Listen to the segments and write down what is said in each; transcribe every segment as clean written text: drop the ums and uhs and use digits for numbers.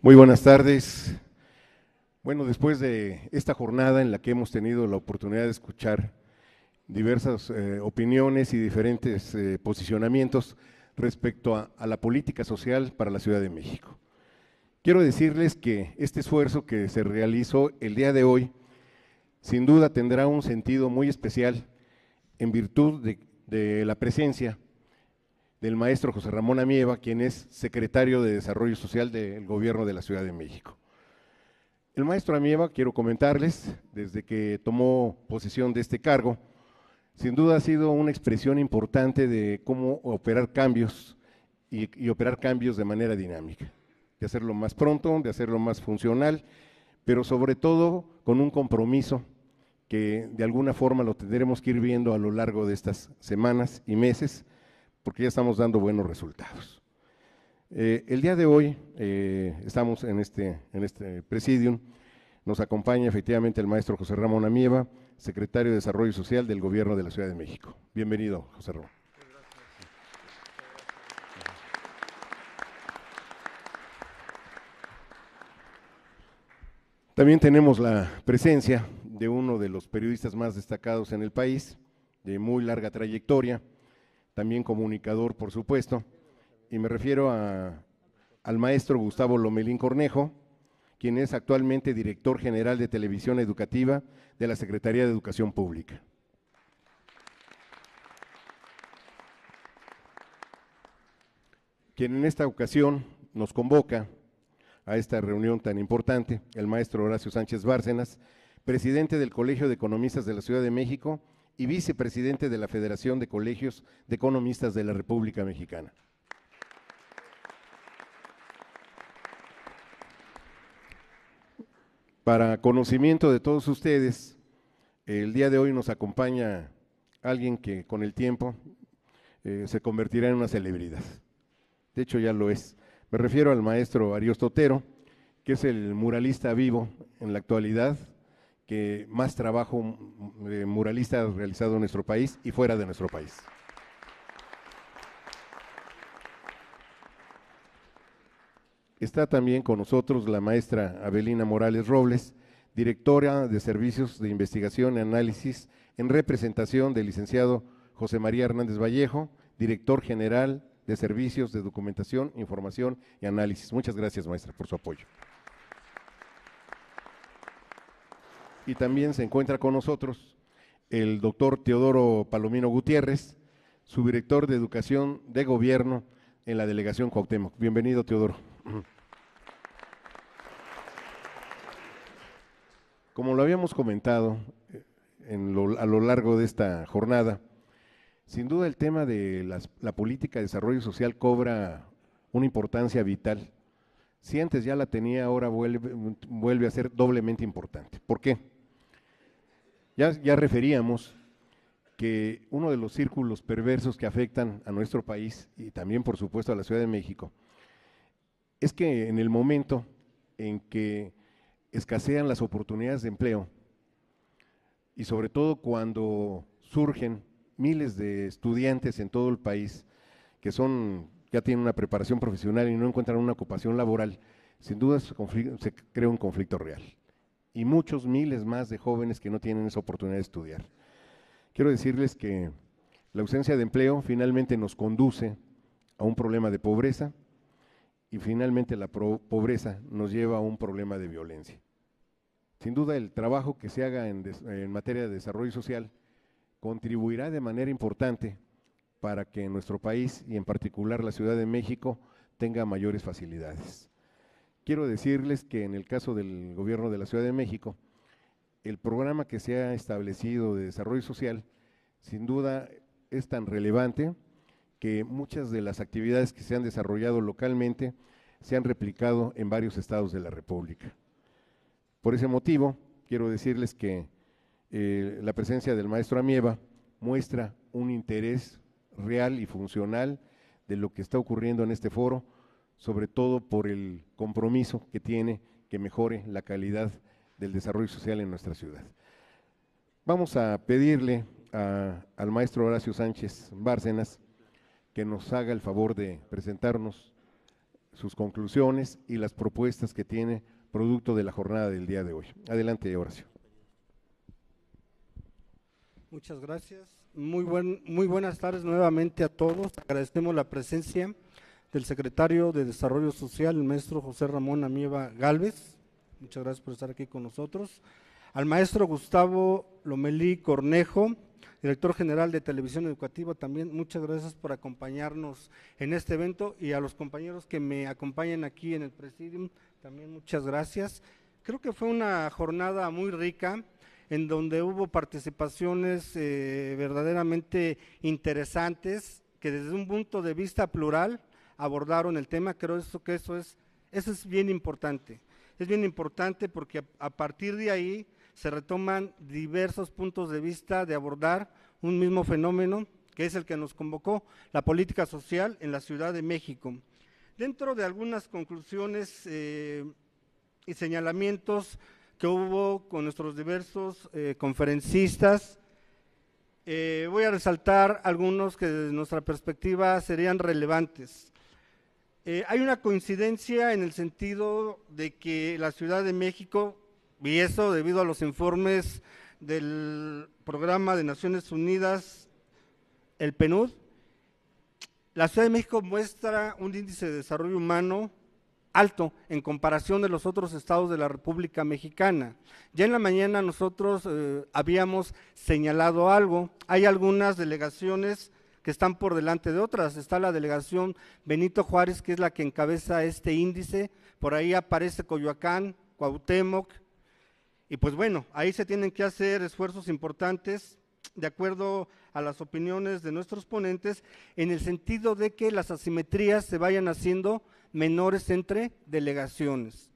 Muy buenas tardes. Bueno, después de esta jornada en la que hemos tenido la oportunidad de escuchar diversas opiniones y diferentes posicionamientos respecto a la política social para la Ciudad de México. Quiero decirles que este esfuerzo que se realizó el día de hoy, sin duda tendrá un sentido muy especial en virtud de la presencia del maestro José Ramón Amieva, quien es secretario de Desarrollo Social del Gobierno de la Ciudad de México. El maestro Amieva, quiero comentarles, desde que tomó posesión de este cargo, sin duda ha sido una expresión importante de cómo operar cambios y operar cambios de manera dinámica, de hacerlo más pronto, de hacerlo más funcional, pero sobre todo con un compromiso que de alguna forma lo tendremos que ir viendo a lo largo de estas semanas y meses, porque ya estamos dando buenos resultados. El día de hoy estamos en este presidium, nos acompaña efectivamente el maestro José Ramón Amieva, secretario de Desarrollo Social del Gobierno de la Ciudad de México. Bienvenido, José Ramón. También tenemos la presencia de uno de los periodistas más destacados en el país, de muy larga trayectoria, también comunicador, por supuesto, y me refiero al maestro Gustavo Lomelín Cornejo, quien es actualmente director general de Televisión Educativa de la Secretaría de Educación Pública. Quien en esta ocasión nos convoca a esta reunión tan importante, el maestro Horacio Sánchez Bárcenas, presidente del Colegio de Economistas de la Ciudad de México y vicepresidente de la Federación de Colegios de Economistas de la República Mexicana. Para conocimiento de todos ustedes, el día de hoy nos acompaña alguien que con el tiempo se convertirá en una celebridad. De hecho ya lo es. Me refiero al maestro Ariosto Otero, que es el muralista vivo en la actualidad, que más trabajo muralista ha realizado en nuestro país y fuera de nuestro país. Está también con nosotros la maestra Abelina Morales Robles, directora de Servicios de Investigación y Análisis, en representación del licenciado José María Hernández Vallejo, director general de Servicios de Documentación, Información y Análisis. Muchas gracias, maestra, por su apoyo. Y también se encuentra con nosotros el doctor Teodoro Palomino Gutiérrez, subdirector de Educación de Gobierno en la Delegación Cuauhtémoc. Bienvenido, Teodoro. Como lo habíamos comentado a lo largo de esta jornada, sin duda el tema de la política de desarrollo social cobra una importancia vital. Si antes ya la tenía, ahora vuelve a ser doblemente importante. ¿Por qué? Ya referíamos que uno de los círculos perversos que afectan a nuestro país y también por supuesto a la Ciudad de México es que en el momento en que escasean las oportunidades de empleo y sobre todo cuando surgen miles de estudiantes en todo el país que ya tienen una preparación profesional y no encuentran una ocupación laboral, sin duda se crea un conflicto real. Y muchos miles más de jóvenes que no tienen esa oportunidad de estudiar. Quiero decirles que la ausencia de empleo finalmente nos conduce a un problema de pobreza y finalmente la pobreza nos lleva a un problema de violencia. Sin duda el trabajo que se haga en materia de desarrollo social contribuirá de manera importante para que nuestro país y en particular la Ciudad de México tenga mayores facilidades. Quiero decirles que en el caso del Gobierno de la Ciudad de México, el programa que se ha establecido de desarrollo social, sin duda es tan relevante que muchas de las actividades que se han desarrollado localmente se han replicado en varios estados de la República. Por ese motivo, quiero decirles que la presencia del maestro Amieva muestra un interés real y funcional de lo que está ocurriendo en este foro, sobre todo por el compromiso que tiene que mejore la calidad del desarrollo social en nuestra ciudad. Vamos a pedirle al maestro Horacio Sánchez Bárcenas que nos haga el favor de presentarnos sus conclusiones y las propuestas que tiene producto de la jornada del día de hoy. Adelante, Horacio. Muchas gracias. Muy buenas tardes nuevamente a todos. Agradecemos la presencia del secretario de Desarrollo Social, el maestro José Ramón Amieva Gálvez. Muchas gracias por estar aquí con nosotros. Al maestro Gustavo Lomelí Cornejo, director general de Televisión Educativa, también muchas gracias por acompañarnos en este evento, y a los compañeros que me acompañan aquí en el Presidium, también muchas gracias. Creo que fue una jornada muy rica, en donde hubo participaciones verdaderamente interesantes, que desde un punto de vista plural abordaron el tema. Creo que eso es bien importante. Es bien importante porque a partir de ahí se retoman diversos puntos de vista de abordar un mismo fenómeno, que es el que nos convocó, la política social en la Ciudad de México. Dentro de algunas conclusiones y señalamientos que hubo con nuestros diversos conferencistas, voy a resaltar algunos que desde nuestra perspectiva serían relevantes. Hay una coincidencia en el sentido de que la Ciudad de México, y eso debido a los informes del Programa de Naciones Unidas, el PNUD, la Ciudad de México muestra un índice de desarrollo humano alto en comparación de los otros estados de la República Mexicana. Ya en la mañana nosotros habíamos señalado algo. Hay algunas delegaciones que están por delante de otras. Está la delegación Benito Juárez, que es la que encabeza este índice. Por ahí aparece Coyoacán, Cuauhtémoc, y pues bueno, ahí se tienen que hacer esfuerzos importantes, de acuerdo a las opiniones de nuestros ponentes, en el sentido de que las asimetrías se vayan haciendo menores entre delegaciones.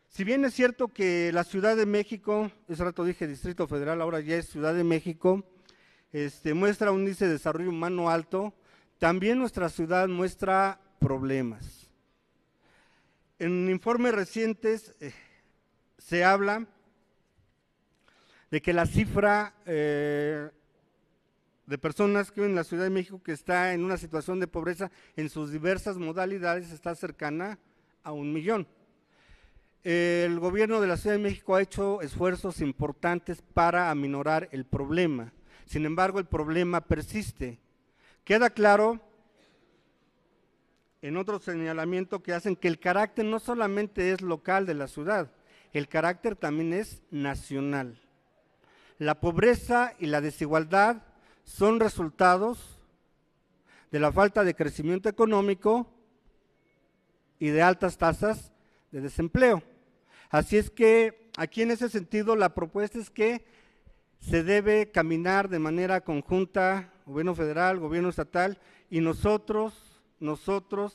Si bien es cierto que la Ciudad de México, ese rato dije Distrito Federal, ahora ya es Ciudad de México, muestra un índice de desarrollo humano alto, también nuestra ciudad muestra problemas. En informes recientes se habla de que la cifra de personas que viven en la Ciudad de México que está en una situación de pobreza en sus diversas modalidades está cercana a 1 millón. El gobierno de la Ciudad de México ha hecho esfuerzos importantes para aminorar el problema. Sin embargo, el problema persiste. Queda claro en otro señalamiento que hacen que el carácter no solamente es local de la ciudad, el carácter también es nacional. La pobreza y la desigualdad son resultados de la falta de crecimiento económico y de altas tasas de desempleo. Así es que aquí en ese sentido la propuesta es que se debe caminar de manera conjunta, gobierno federal, gobierno estatal, y nosotros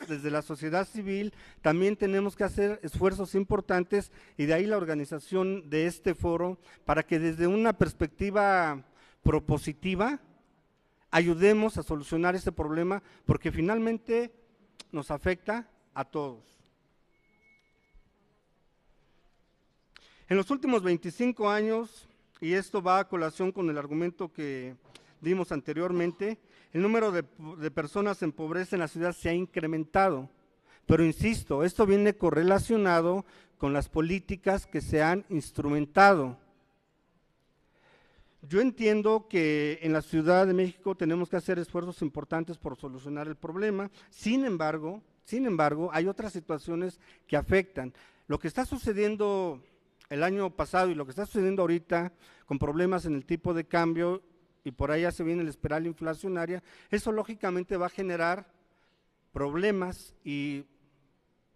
desde la sociedad civil también tenemos que hacer esfuerzos importantes, y de ahí la organización de este foro, para que desde una perspectiva propositiva ayudemos a solucionar este problema, porque finalmente nos afecta a todos. En los últimos 25 años, y esto va a colación con el argumento que dimos anteriormente, el número de personas en pobreza en la ciudad se ha incrementado, pero insisto, esto viene correlacionado con las políticas que se han instrumentado. Yo entiendo que en la Ciudad de México tenemos que hacer esfuerzos importantes por solucionar el problema. Sin embargo, hay otras situaciones que afectan. Lo que está sucediendo el año pasado y lo que está sucediendo ahorita con problemas en el tipo de cambio, y por ahí ya se viene la espiral inflacionaria, eso lógicamente va a generar problemas, y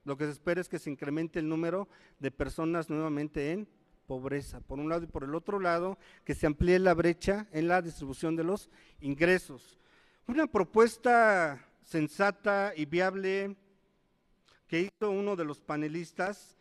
lo que se espera es que se incremente el número de personas nuevamente en pobreza, por un lado, y por el otro lado, que se amplíe la brecha en la distribución de los ingresos. Una propuesta sensata y viable que hizo uno de los panelistas,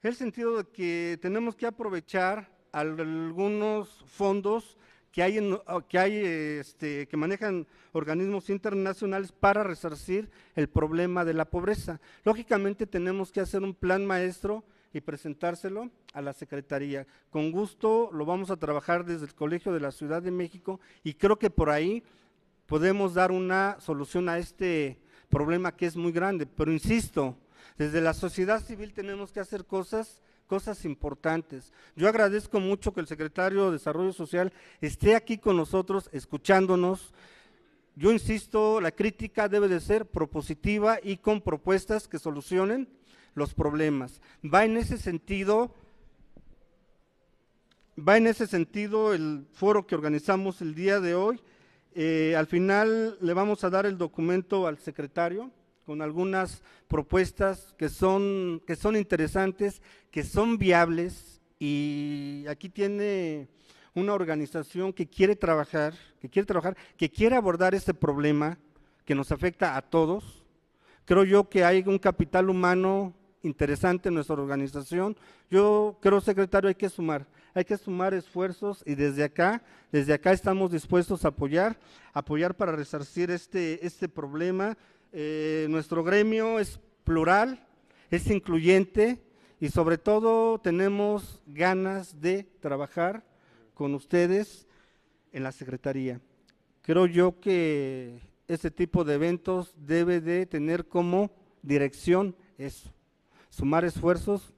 en el sentido de que tenemos que aprovechar algunos fondos que manejan organismos internacionales para resarcir el problema de la pobreza. Lógicamente tenemos que hacer un plan maestro y presentárselo a la Secretaría. Con gusto lo vamos a trabajar desde el Colegio de la Ciudad de México, y creo que por ahí podemos dar una solución a este problema que es muy grande, pero insisto, desde la sociedad civil tenemos que hacer cosas importantes. Yo agradezco mucho que el secretario de Desarrollo Social esté aquí con nosotros, escuchándonos. Yo insisto, la crítica debe de ser propositiva y con propuestas que solucionen los problemas. Va en ese sentido el foro que organizamos el día de hoy. Al final le vamos a dar el documento al secretario con algunas propuestas que son interesantes, que son viables, y aquí tiene una organización que quiere trabajar, que quiere abordar este problema que nos afecta a todos. Creo yo que hay un capital humano interesante en nuestra organización. Yo creo, secretario, hay que sumar esfuerzos, y desde acá estamos dispuestos a apoyar para resarcir este problema. Nuestro gremio es plural, es incluyente, y sobre todo tenemos ganas de trabajar con ustedes en la Secretaría. Creo yo que este tipo de eventos debe de tener como dirección eso, sumar esfuerzos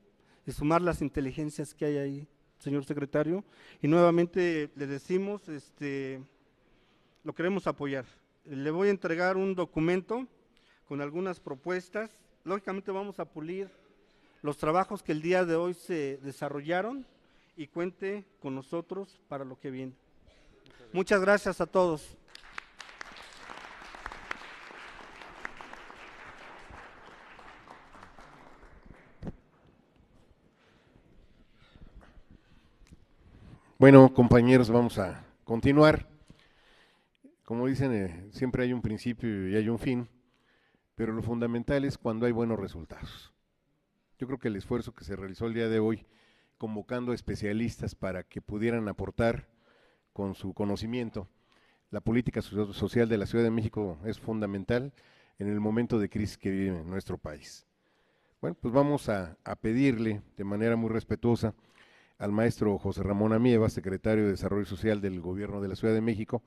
y sumar las inteligencias que hay ahí, señor secretario, y nuevamente le decimos, lo queremos apoyar. Le voy a entregar un documento con algunas propuestas. Lógicamente vamos a pulir los trabajos que el día de hoy se desarrollaron, y cuente con nosotros para lo que viene. Muchas gracias a todos. Bueno, compañeros, vamos a continuar. Como dicen, siempre hay un principio y hay un fin, pero lo fundamental es cuando hay buenos resultados. Yo creo que el esfuerzo que se realizó el día de hoy, convocando especialistas para que pudieran aportar con su conocimiento, la política social de la Ciudad de México es fundamental en el momento de crisis que vive nuestro país. Bueno, pues vamos a pedirle de manera muy respetuosa al maestro José Ramón Amieva, secretario de Desarrollo Social del Gobierno de la Ciudad de México,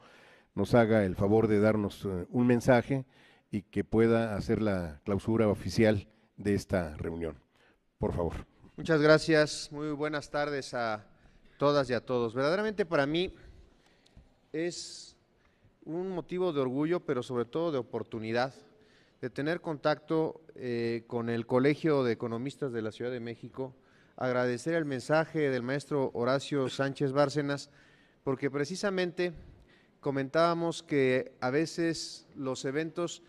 nos haga el favor de darnos un mensaje y que pueda hacer la clausura oficial de esta reunión. Por favor. Muchas gracias, muy buenas tardes a todas y a todos. Verdaderamente para mí es un motivo de orgullo, pero sobre todo de oportunidad, de tener contacto con el Colegio de Economistas de la Ciudad de México, agradecer el mensaje del maestro Horacio Sánchez Bárcenas, porque precisamente comentábamos que a veces los eventos,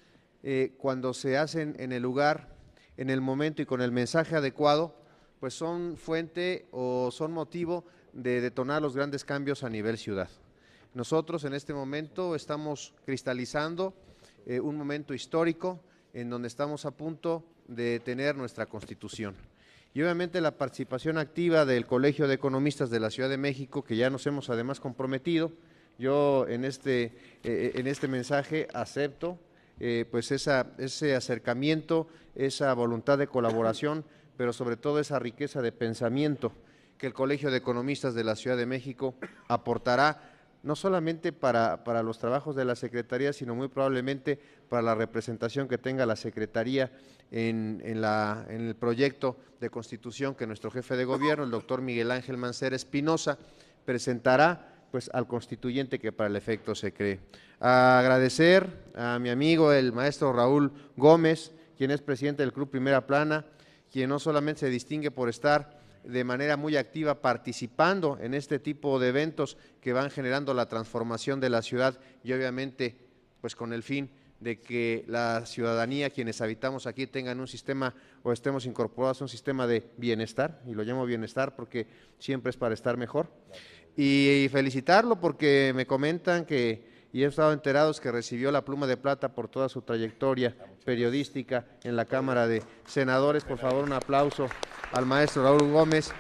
cuando se hacen en el lugar, en el momento y con el mensaje adecuado, pues son fuente o son motivo de detonar los grandes cambios a nivel ciudad. Nosotros en este momento estamos cristalizando un momento histórico en donde estamos a punto de tener nuestra Constitución. Y obviamente la participación activa del Colegio de Economistas de la Ciudad de México, que ya nos hemos además comprometido. Yo en este mensaje acepto pues ese acercamiento, esa voluntad de colaboración, pero sobre todo esa riqueza de pensamiento que el Colegio de Economistas de la Ciudad de México aportará, no solamente para los trabajos de la Secretaría, sino muy probablemente para la representación que tenga la Secretaría en el proyecto de Constitución que nuestro jefe de gobierno, el doctor Miguel Ángel Mancera Espinosa, presentará pues al constituyente que para el efecto se cree. Agradecer a mi amigo el maestro Raúl Gómez, quien es presidente del Club Primera Plana, quien no solamente se distingue por estar de manera muy activa participando en este tipo de eventos que van generando la transformación de la ciudad y obviamente pues con el fin de que la ciudadanía, quienes habitamos aquí, tengan un sistema o estemos incorporados a un sistema de bienestar, y lo llamo bienestar porque siempre es para estar mejor. Y felicitarlo porque me comentan que, y he estado enterados que recibió la Pluma de Plata por toda su trayectoria periodística en la Cámara de Senadores. Por favor, un aplauso al maestro Raúl Gómez.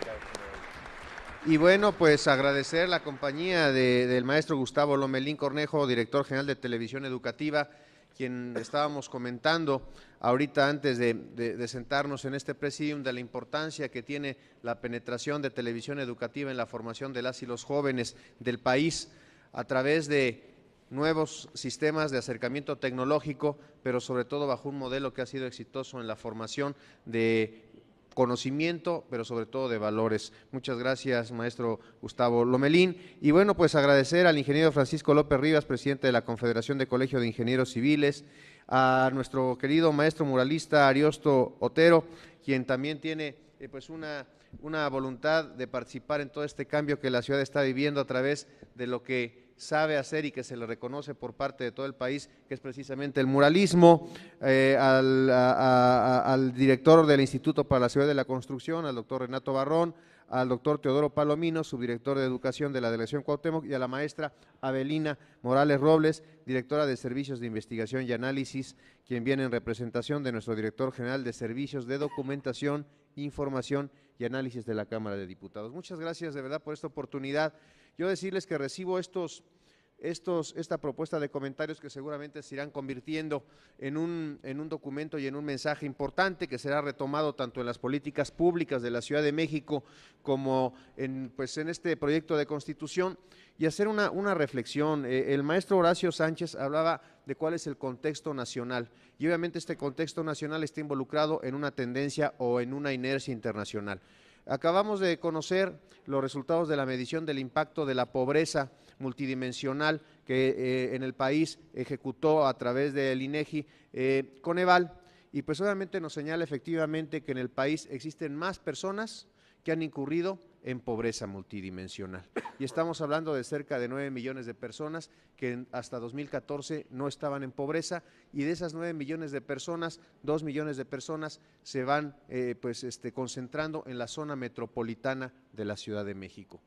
Y bueno, pues agradecer la compañía del maestro Gustavo Lomelín Cornejo, director general de Televisión Educativa, quien estábamos comentando ahorita antes de sentarnos en este presidium de la importancia que tiene la penetración de televisión educativa en la formación de las y los jóvenes del país a través de nuevos sistemas de acercamiento tecnológico, pero sobre todo bajo un modelo que ha sido exitoso en la formación de conocimiento, pero sobre todo de valores. Muchas gracias, maestro Gustavo Lomelín. Y bueno, pues agradecer al ingeniero Francisco López Rivas, presidente de la Confederación de Colegio de Ingenieros Civiles, a nuestro querido maestro muralista Ariosto Otero, quien también tiene pues una voluntad de participar en todo este cambio que la ciudad está viviendo a través de lo que sabe hacer y que se le reconoce por parte de todo el país, que es precisamente el muralismo, al director del Instituto para la Ciudad de la Construcción, al doctor Renato Barrón, al doctor Teodoro Palomino, subdirector de Educación de la Delegación Cuauhtémoc, y a la maestra Avelina Morales Robles, directora de Servicios de Investigación y Análisis, quien viene en representación de nuestro director general de Servicios de Documentación, Información y Análisis de la Cámara de Diputados. Muchas gracias de verdad por esta oportunidad. Yo decirles que recibo esta propuesta de comentarios que seguramente se irán convirtiendo en un documento y en un mensaje importante que será retomado tanto en las políticas públicas de la Ciudad de México como en este proyecto de Constitución, y hacer una reflexión. El maestro Horacio Sánchez hablaba de cuál es el contexto nacional, y obviamente este contexto nacional está involucrado en una tendencia o en una inercia internacional. Acabamos de conocer los resultados de la medición del impacto de la pobreza multidimensional que en el país ejecutó a través del INEGI Coneval, y pues obviamente nos señala efectivamente que en el país existen más personas que han incurrido en pobreza multidimensional. Y estamos hablando de cerca de 9 millones de personas que hasta 2014 no estaban en pobreza, y de esas 9 millones de personas, 2 millones de personas se van concentrando en la zona metropolitana de la Ciudad de México.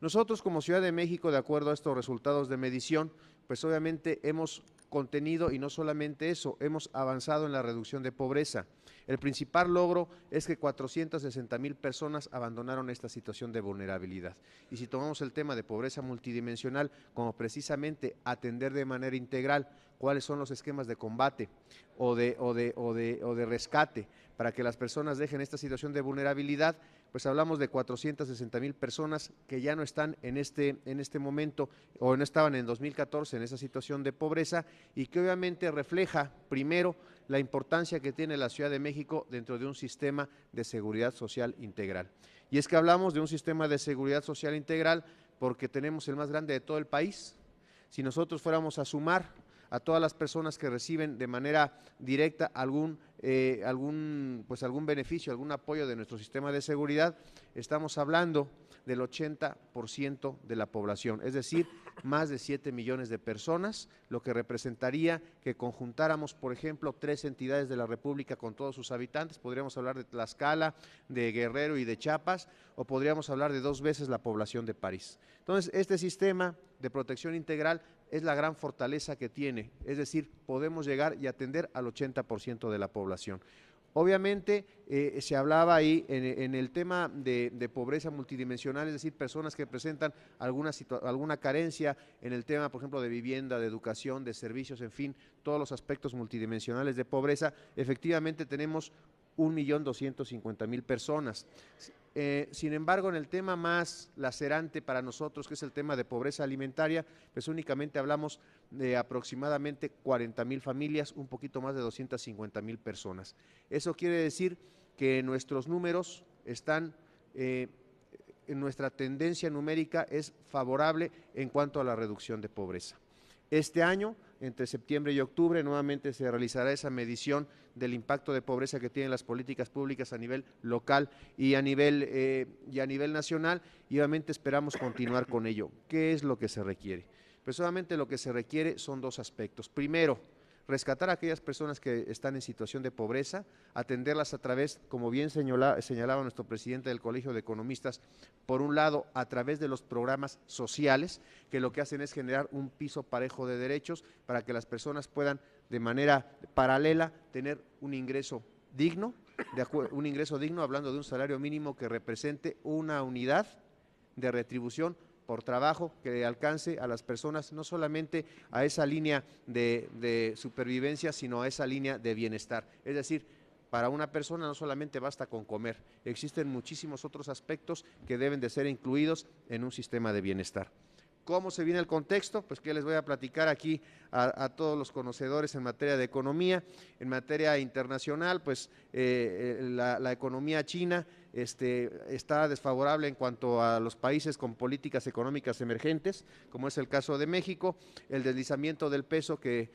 Nosotros como Ciudad de México, de acuerdo a estos resultados de medición, pues obviamente hemos contenido, y no solamente eso, hemos avanzado en la reducción de pobreza. El principal logro es que 460,000 personas abandonaron esta situación de vulnerabilidad. Y si tomamos el tema de pobreza multidimensional como precisamente atender de manera integral cuáles son los esquemas de combate o de rescate para que las personas dejen esta situación de vulnerabilidad, pues hablamos de 460,000 personas que ya no están en este momento, o no estaban en 2014 en esa situación de pobreza, y que obviamente refleja primero la importancia que tiene la Ciudad de México dentro de un sistema de seguridad social integral. Y es que hablamos de un sistema de seguridad social integral porque tenemos el más grande de todo el país. Si nosotros fuéramos a sumar a todas las personas que reciben de manera directa algún beneficio, algún apoyo de nuestro sistema de seguridad, estamos hablando del 80% de la población, es decir, más de 7 millones de personas, lo que representaría que conjuntáramos, por ejemplo, 3 entidades de la República con todos sus habitantes. Podríamos hablar de Tlaxcala, de Guerrero y de Chiapas, o podríamos hablar de 2 veces la población de París. Entonces, este sistema de protección integral es la gran fortaleza que tiene, es decir, podemos llegar y atender al 80% de la población. Obviamente se hablaba ahí en el tema de pobreza multidimensional, es decir, personas que presentan alguna carencia en el tema, por ejemplo, de vivienda, de educación, de servicios, en fin, todos los aspectos multidimensionales de pobreza. Efectivamente tenemos 1,250,000 personas. Sin embargo, en el tema más lacerante para nosotros, que es el tema de pobreza alimentaria, pues únicamente hablamos de aproximadamente 40,000 familias, un poquito más de 250,000 personas. Eso quiere decir que nuestros números están, en nuestra tendencia numérica es favorable en cuanto a la reducción de pobreza. Este año, entre septiembre y octubre, nuevamente se realizará esa medición del impacto de pobreza que tienen las políticas públicas a nivel local y a nivel nacional, y obviamente esperamos continuar con ello. ¿Qué es lo que se requiere? Pues solamente lo que se requiere son 2 aspectos. Primero, rescatar a aquellas personas que están en situación de pobreza, atenderlas a través, como bien señalaba nuestro presidente del Colegio de Economistas, por un lado a través de los programas sociales, que lo que hacen es generar un piso parejo de derechos para que las personas puedan de manera paralela tener un ingreso digno, hablando de un salario mínimo que represente una unidad de retribución por trabajo que alcance a las personas no solamente a esa línea de supervivencia, sino a esa línea de bienestar. Es decir, para una persona no solamente basta con comer, existen muchísimos otros aspectos que deben de ser incluidos en un sistema de bienestar. ¿Cómo se viene el contexto? Pues que les voy a platicar aquí a todos los conocedores en materia de economía. En materia internacional, pues la economía china está desfavorable en cuanto a los países con políticas económicas emergentes, como es el caso de México. El deslizamiento del peso, que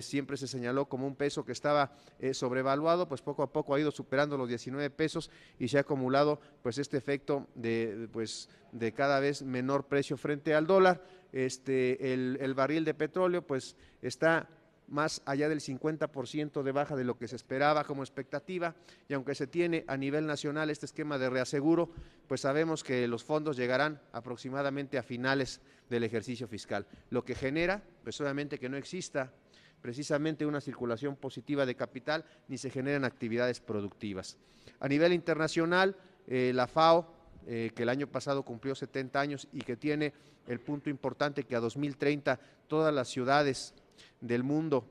siempre se señaló como un peso que estaba sobrevaluado, pues poco a poco ha ido superando los 19 pesos y se ha acumulado pues este efecto de cada vez menor precio frente al dólar. El barril de petróleo pues está más allá del 50% de baja de lo que se esperaba como expectativa, y aunque se tiene a nivel nacional este esquema de reaseguro, pues sabemos que los fondos llegarán aproximadamente a finales del ejercicio fiscal, lo que genera pues obviamente que no exista precisamente una circulación positiva de capital ni se generan actividades productivas. A nivel internacional, la FAO, que el año pasado cumplió 70 años y que tiene el punto importante que a 2030 todas las ciudades del mundo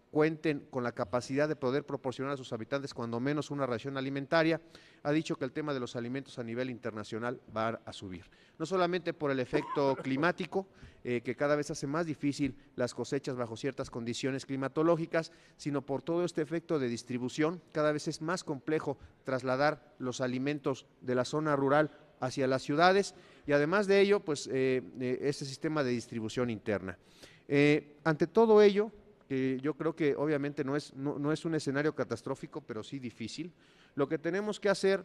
cuenten con la capacidad de poder proporcionar a sus habitantes cuando menos una ración alimentaria, ha dicho que el tema de los alimentos a nivel internacional va a subir. No solamente por el efecto climático, que cada vez hace más difícil las cosechas bajo ciertas condiciones climatológicas, sino por todo este efecto de distribución. Cada vez es más complejo trasladar los alimentos de la zona rural hacia las ciudades y además de ello, pues ese sistema de distribución interna. Ante todo ello, yo creo que obviamente no es un escenario catastrófico, pero sí difícil. Lo que tenemos que hacer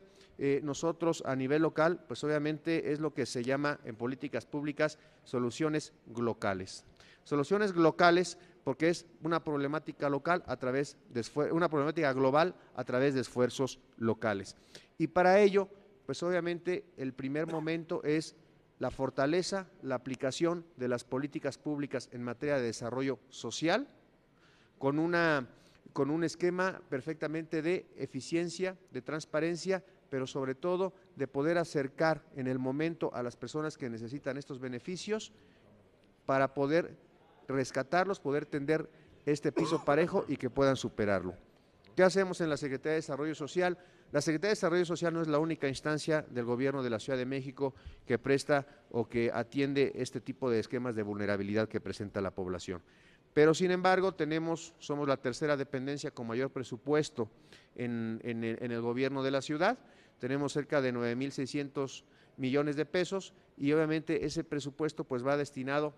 nosotros a nivel local, pues obviamente es lo que se llama en políticas públicas soluciones locales. Soluciones locales porque es una problemática local a través de una problemática global a través de esfuerzos locales. Y para ello, pues obviamente el primer momento es la fortaleza, la aplicación de las políticas públicas en materia de desarrollo social, con un esquema perfectamente de eficiencia, de transparencia, pero sobre todo de poder acercar en el momento a las personas que necesitan estos beneficios para poder rescatarlos, poder tender este piso parejo y que puedan superarlo. ¿Qué hacemos en la Secretaría de Desarrollo Social? La Secretaría de Desarrollo Social no es la única instancia del gobierno de la Ciudad de México que presta o que atiende este tipo de esquemas de vulnerabilidad que presenta la población. Pero sin embargo somos la tercera dependencia con mayor presupuesto en el gobierno de la ciudad, tenemos cerca de 9,600 millones de pesos y obviamente ese presupuesto pues va destinado,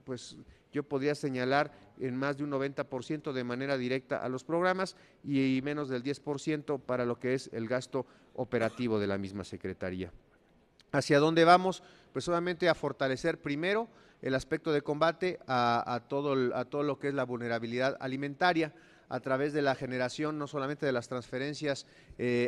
pues yo podría señalar en más de un 90% de manera directa a los programas y menos del 10% para lo que es el gasto operativo de la misma Secretaría. ¿Hacia dónde vamos? Pues obviamente a fortalecer primero el aspecto de combate a todo lo que es la vulnerabilidad alimentaria a través de la generación no solamente de las transferencias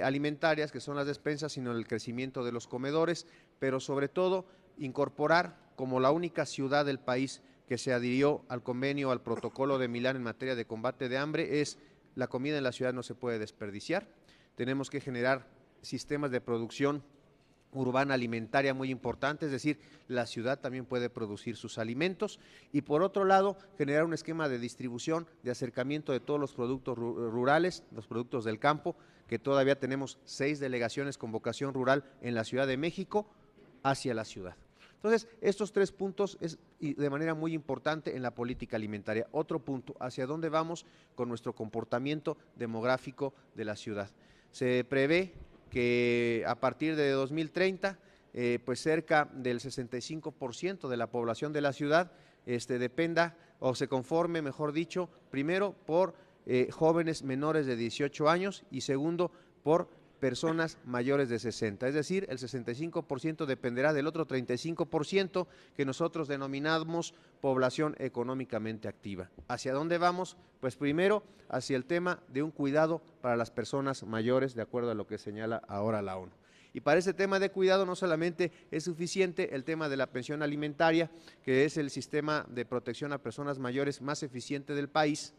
alimentarias, que son las despensas, sino el crecimiento de los comedores, pero sobre todo incorporar como la única ciudad del país que se adhirió al convenio, al protocolo de Milán en materia de combate de hambre, es la comida en la ciudad no se puede desperdiciar, tenemos que generar sistemas de producción urbana alimentaria muy importante, es decir, la ciudad también puede producir sus alimentos y por otro lado generar un esquema de distribución, de acercamiento de todos los productos rurales, los productos del campo, que todavía tenemos 6 delegaciones con vocación rural en la Ciudad de México hacia la ciudad. Entonces, estos 3 puntos es de manera muy importante en la política alimentaria. Otro punto, hacia dónde vamos con nuestro comportamiento demográfico de la ciudad. Se prevé que a partir de 2030, pues cerca del 65% de la población de la ciudad dependa o se conforme, mejor dicho, primero por jóvenes menores de 18 años y segundo por personas mayores de 60, es decir, el 65% dependerá del otro 35% que nosotros denominamos población económicamente activa. ¿Hacia dónde vamos? Pues primero hacia el tema de un cuidado para las personas mayores, de acuerdo a lo que señala ahora la ONU. Y para ese tema de cuidado no solamente es suficiente el tema de la pensión alimentaria, que es el sistema de protección a personas mayores más eficiente del país,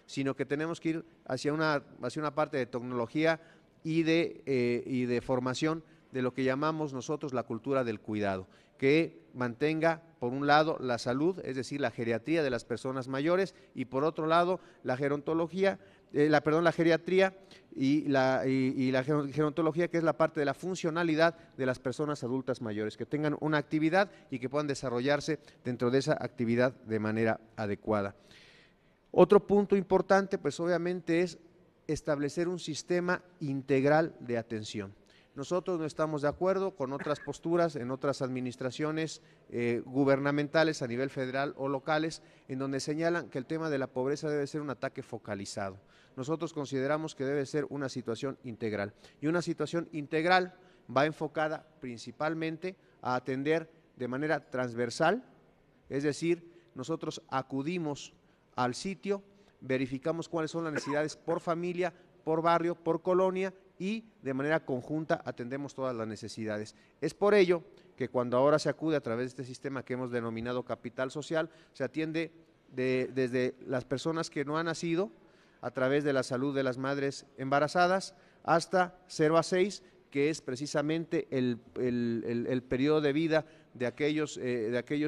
sino que tenemos que ir hacia una parte de tecnología y de formación de lo que llamamos nosotros la cultura del cuidado, que mantenga por un lado la salud, es decir, la geriatría de las personas mayores y por otro lado la gerontología la geriatría y la gerontología, que es la parte de la funcionalidad de las personas adultas mayores, que tengan una actividad y que puedan desarrollarse dentro de esa actividad de manera adecuada. Otro punto importante, pues obviamente, es establecer un sistema integral de atención. Nosotros no estamos de acuerdo con otras posturas en otras administraciones gubernamentales a nivel federal o locales, en donde señalan que el tema de la pobreza debe ser un ataque focalizado. Nosotros consideramos que debe ser una situación integral, y una situación integral va enfocada principalmente a atender de manera transversal, es decir, nosotros acudimos al sitio, verificamos cuáles son las necesidades por familia, por barrio, por colonia, y de manera conjunta atendemos todas las necesidades. Es por ello que cuando ahora se acude a través de este sistema que hemos denominado capital social, se atiende desde las personas que no han nacido, a través de la salud de las madres embarazadas, hasta 0 a 6, que es precisamente el periodo de vida de aquellos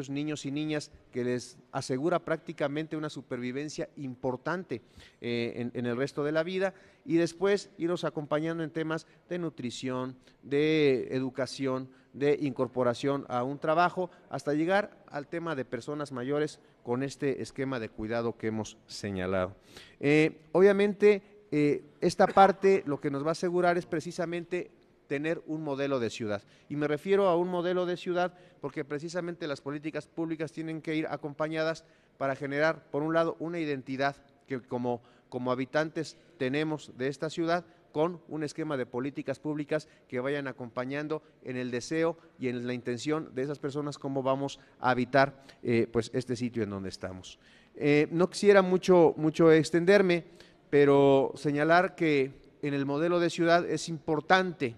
niños y niñas que les asegura prácticamente una supervivencia importante en el resto de la vida, y después irnos acompañando en temas de nutrición, de educación, de incorporación a un trabajo, hasta llegar al tema de personas mayores con este esquema de cuidado que hemos señalado. Obviamente, esta parte lo que nos va a asegurar es precisamente tener un modelo de ciudad, y me refiero a un modelo de ciudad porque precisamente las políticas públicas tienen que ir acompañadas para generar, por un lado, una identidad que como habitantes tenemos de esta ciudad, con un esquema de políticas públicas que vayan acompañando en el deseo y en la intención de esas personas cómo vamos a habitar pues este sitio en donde estamos. No quisiera mucho extenderme, pero señalar que en el modelo de ciudad es importante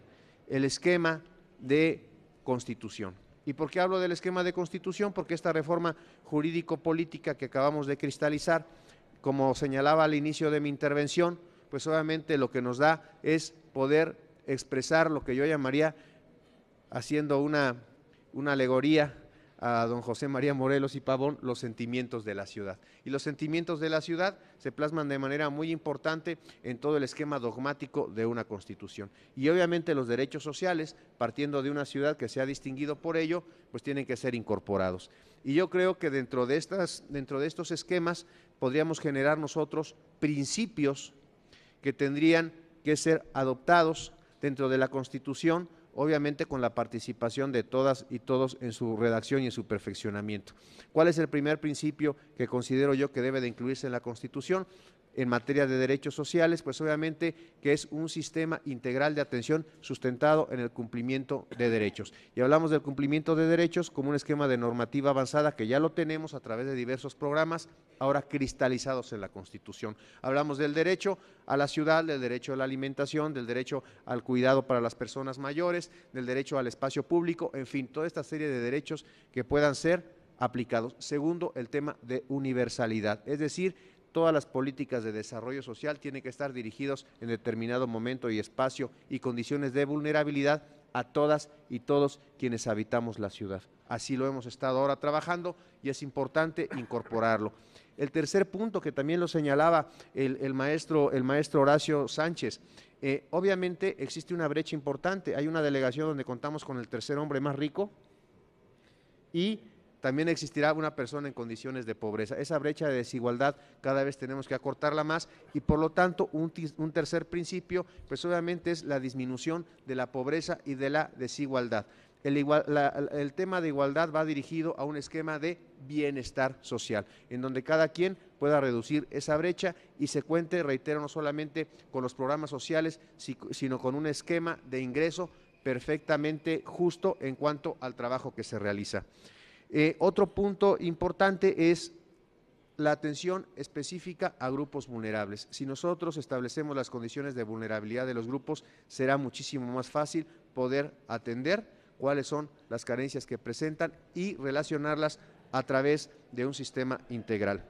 el esquema de constitución. ¿Y por qué hablo del esquema de constitución? Porque esta reforma jurídico-política que acabamos de cristalizar, como señalaba al inicio de mi intervención, pues obviamente lo que nos da es poder expresar lo que yo llamaría, haciendo una alegoría a don José María Morelos y Pavón, los sentimientos de la ciudad. Y los sentimientos de la ciudad se plasman de manera muy importante en todo el esquema dogmático de una constitución. Y obviamente los derechos sociales, partiendo de una ciudad que se ha distinguido por ello, pues tienen que ser incorporados. Y yo creo que dentro de estos esquemas podríamos generar nosotros principios que tendrían que ser adoptados dentro de la Constitución, obviamente con la participación de todas y todos en su redacción y en su perfeccionamiento. ¿Cuál es el primer principio que considero yo que debe de incluirse en la Constitución? En materia de derechos sociales, pues obviamente que es un sistema integral de atención sustentado en el cumplimiento de derechos. Y hablamos del cumplimiento de derechos como un esquema de normativa avanzada que ya lo tenemos a través de diversos programas, ahora cristalizados en la Constitución. Hablamos del derecho a la ciudad, del derecho a la alimentación, del derecho al cuidado para las personas mayores, del derecho al espacio público, en fin, toda esta serie de derechos que puedan ser aplicados. Segundo, el tema de universalidad, es decir, todas las políticas de desarrollo social tienen que estar dirigidos en determinado momento y espacio y condiciones de vulnerabilidad a todas y todos quienes habitamos la ciudad. Así lo hemos estado ahora trabajando y es importante incorporarlo. El tercer punto, que también lo señalaba el maestro Horacio Sánchez, obviamente existe una brecha importante. Hay una delegación donde contamos con el tercer hombre más rico y también existirá una persona en condiciones de pobreza. Esa brecha de desigualdad cada vez tenemos que acortarla más, y por lo tanto un tercer principio pues obviamente es la disminución de la pobreza y de la desigualdad. El tema de igualdad va dirigido a un esquema de bienestar social, en donde cada quien pueda reducir esa brecha y se cuente, reitero, no solamente con los programas sociales, sino con un esquema de ingreso perfectamente justo en cuanto al trabajo que se realiza. Otro punto importante es la atención específica a grupos vulnerables. Si nosotros establecemos las condiciones de vulnerabilidad de los grupos, será muchísimo más fácil poder atender cuáles son las carencias que presentan y relacionarlas a través de un sistema integral.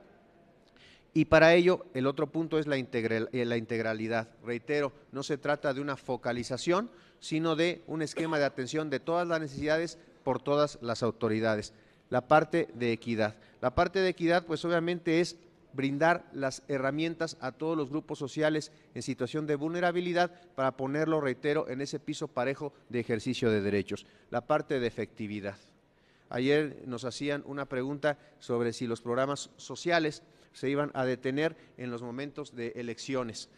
Y para ello, el otro punto es la integralidad. Reitero, no se trata de una focalización, sino de un esquema de atención de todas las necesidades por todas las autoridades. La parte de equidad. La parte de equidad, pues obviamente es brindar las herramientas a todos los grupos sociales en situación de vulnerabilidad para ponerlo, reitero, en ese piso parejo de ejercicio de derechos. La parte de efectividad. Ayer nos hacían una pregunta sobre si los programas sociales se iban a detener en los momentos de elecciones.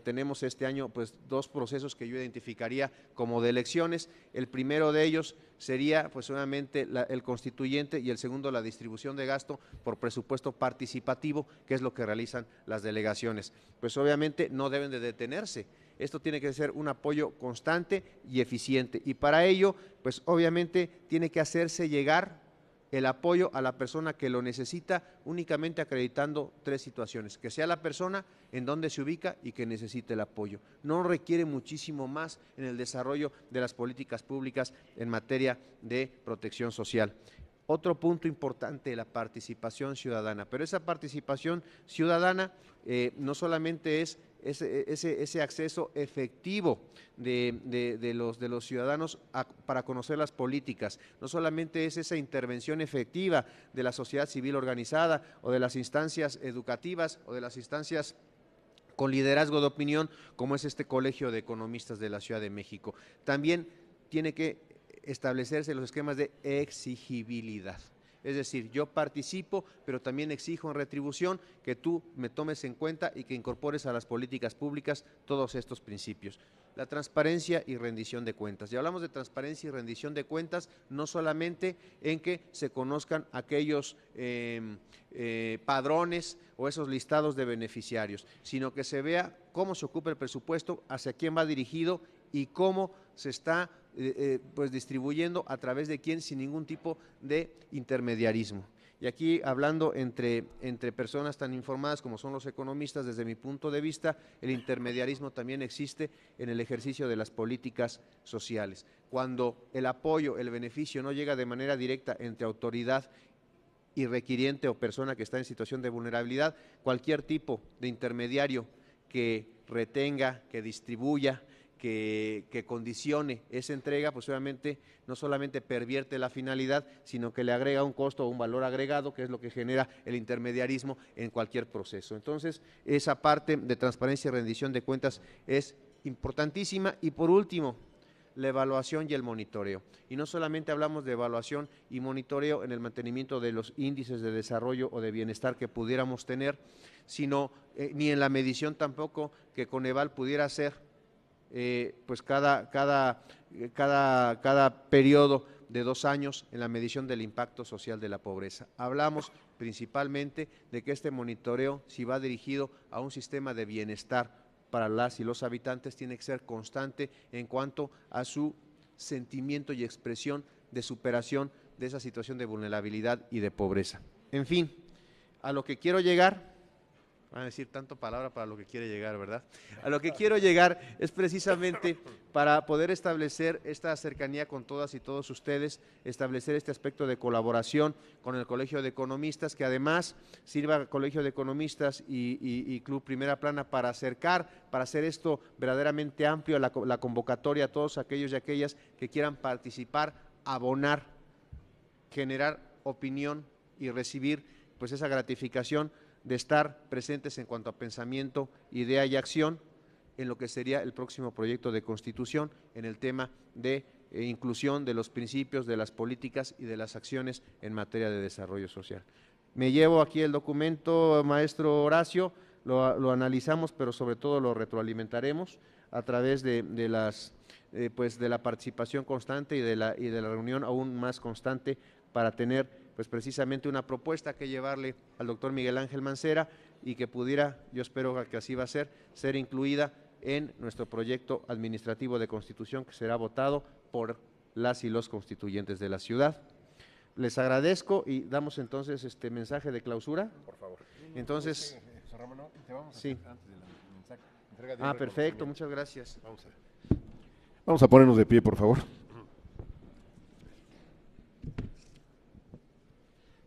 Tenemos este año pues 2 procesos que yo identificaría como de elecciones. El primero de ellos sería pues obviamente el constituyente y el segundo la distribución de gasto por presupuesto participativo, que es lo que realizan las delegaciones. Pues obviamente no deben de detenerse. Esto tiene que ser un apoyo constante y eficiente, y para ello pues obviamente tiene que hacerse llegar el apoyo a la persona que lo necesita, únicamente acreditando 3 situaciones: que sea la persona, en donde se ubica y que necesite el apoyo. No requiere muchísimo más en el desarrollo de las políticas públicas en materia de protección social. Otro punto importante, la participación ciudadana, pero esa participación ciudadana no solamente es ese acceso efectivo de los ciudadanos para conocer las políticas, no solamente es esa intervención efectiva de la sociedad civil organizada o de las instancias educativas o de las instancias con liderazgo de opinión, como es este Colegio de Economistas de la Ciudad de México. También tiene que establecerse los esquemas de exigibilidad. Es decir, yo participo, pero también exijo en retribución que tú me tomes en cuenta y que incorpores a las políticas públicas todos estos principios. La transparencia y rendición de cuentas. Y hablamos de transparencia y rendición de cuentas no solamente en que se conozcan aquellos padrones o esos listados de beneficiarios, sino que se vea cómo se ocupa el presupuesto, hacia quién va dirigido y cómo se está pues distribuyendo, a través de quién, sin ningún tipo de intermediarismo. Y aquí, hablando entre personas tan informadas como son los economistas, desde mi punto de vista, el intermediarismo también existe en el ejercicio de las políticas sociales. Cuando el apoyo, el beneficio no llega de manera directa entre autoridad y requiriente o persona que está en situación de vulnerabilidad, cualquier tipo de intermediario que retenga, que distribuya, que condicione esa entrega, pues obviamente no solamente pervierte la finalidad, sino que le agrega un costo o un valor agregado, que es lo que genera el intermediarismo en cualquier proceso. Entonces, esa parte de transparencia y rendición de cuentas es importantísima. Y por último, la evaluación y el monitoreo. Y no solamente hablamos de evaluación y monitoreo en el mantenimiento de los índices de desarrollo o de bienestar que pudiéramos tener, sino ni en la medición tampoco que Coneval pudiera hacer pues cada periodo de 2 años en la medición del impacto social de la pobreza. Hablamos principalmente de que este monitoreo, si va dirigido a un sistema de bienestar para las y los habitantes, tiene que ser constante en cuanto a su sentimiento y expresión de superación de esa situación de vulnerabilidad y de pobreza. En fin, a lo que quiero llegar, van a decir tanto palabra para lo que quiere llegar, ¿verdad? A lo que quiero llegar es precisamente para poder establecer esta cercanía con todas y todos ustedes, establecer este aspecto de colaboración con el Colegio de Economistas, que además sirva al Colegio de Economistas y Club Primera Plana para acercar, para hacer esto verdaderamente amplio, la convocatoria a todos aquellos y aquellas que quieran participar, abonar, generar opinión y recibir pues esa gratificación de estar presentes en cuanto a pensamiento, idea y acción en lo que sería el próximo proyecto de constitución en el tema de inclusión de los principios, de las políticas y de las acciones en materia de desarrollo social. Me llevo aquí el documento, maestro Horacio, lo analizamos, pero sobre todo lo retroalimentaremos a través de la participación constante y de la reunión aún más constante para tener pues precisamente una propuesta que llevarle al doctor Miguel Ángel Mancera y que pudiera, yo espero que así va a ser incluida en nuestro proyecto administrativo de constitución que será votado por las y los constituyentes de la ciudad. Les agradezco y damos entonces este mensaje de clausura. Por favor. Entonces, sí. Perfecto, muchas gracias. Vamos a ponernos de pie, por favor.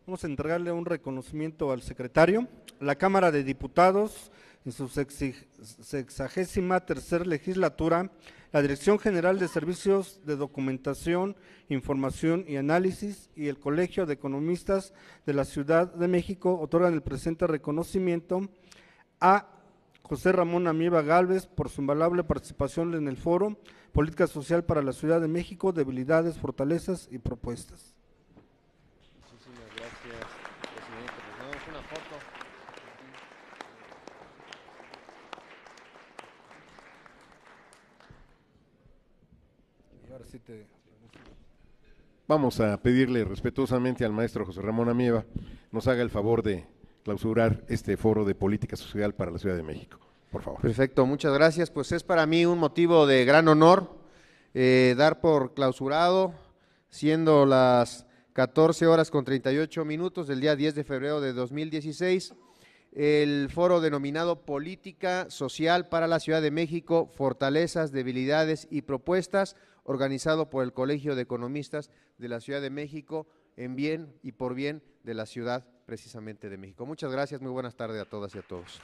Vamos a entregarle un reconocimiento al secretario. La Cámara de Diputados en su 63ª legislatura, la Dirección General de Servicios de Documentación, Información y Análisis y el Colegio de Economistas de la Ciudad de México otorgan el presente reconocimiento a José Ramón Amieva Gálvez por su invaluable participación en el foro Política Social para la Ciudad de México, debilidades, fortalezas y propuestas. Muchísimas gracias, presidente. Nos damos una foto. Y ahora sí Vamos a pedirle respetuosamente al maestro José Ramón Amieva nos haga el favor de clausurar este foro de política social para la Ciudad de México, por favor. Perfecto, muchas gracias. Pues es para mí un motivo de gran honor dar por clausurado, siendo las 14:38 del día 10 de febrero de 2016, el foro denominado Política Social para la Ciudad de México, Fortalezas, Debilidades y Propuestas, organizado por el Colegio de Economistas de la Ciudad de México, en bien y por bien de la ciudad precisamente de México. Muchas gracias, muy buenas tardes a todas y a todos.